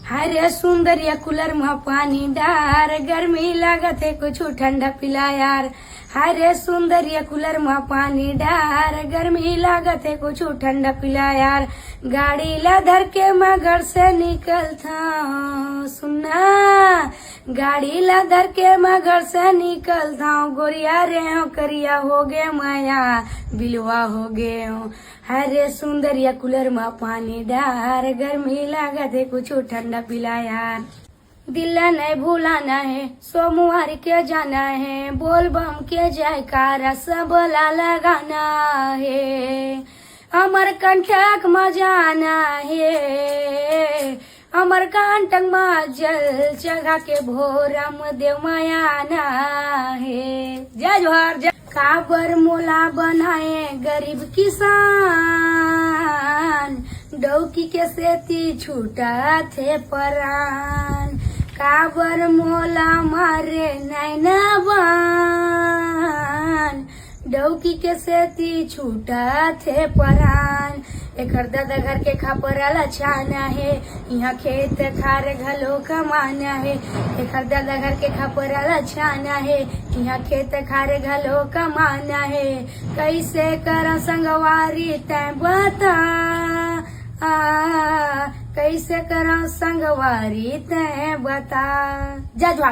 हरे Sundariya cooler में पानी डार, गर्मी लागत है कुछ ठंडा पिला यार। हरे सुंदरिया कूलर में पानी डार, गर्मी लागत है कुछ ठंडा पिला यार। गाड़ी ला धर के मैं घर से निकलता सुनना, गाड़ी ला धर के मैं घर से निकलता हूँ। गोरिया रे हो करिया हो गे माया, बिलवा हो गए हूँ। हरे सुंदरिया कूलर में पानी डार, गर्मी लागत है कुछ ठंडा पिला यार। दिल नहीं भूलाना है, सोमवार के जाना है, बोल बम के जयकारा सब ला लगाना है। अमर कंटक में जाना है, अमर कंटक में जल जगा के भोरम देव मायाना है। जय जोहार जय। काबर मोला बनाए गरीब किसान, डौकी के सेती छूटा थे परान। काबर मोला मारे नैना बान, डौकी के सेती छूटा थे परान। एकर दादा घर के खापराला छाना है, यहाँ खेत खार घलो कमाना है। एकर दादा घर के खापराला छाना है, यहाँ खेत खार घलो कमाना है। कैसे कर संगवारी तै बता, कैसे कर संगवारी तै बता। जा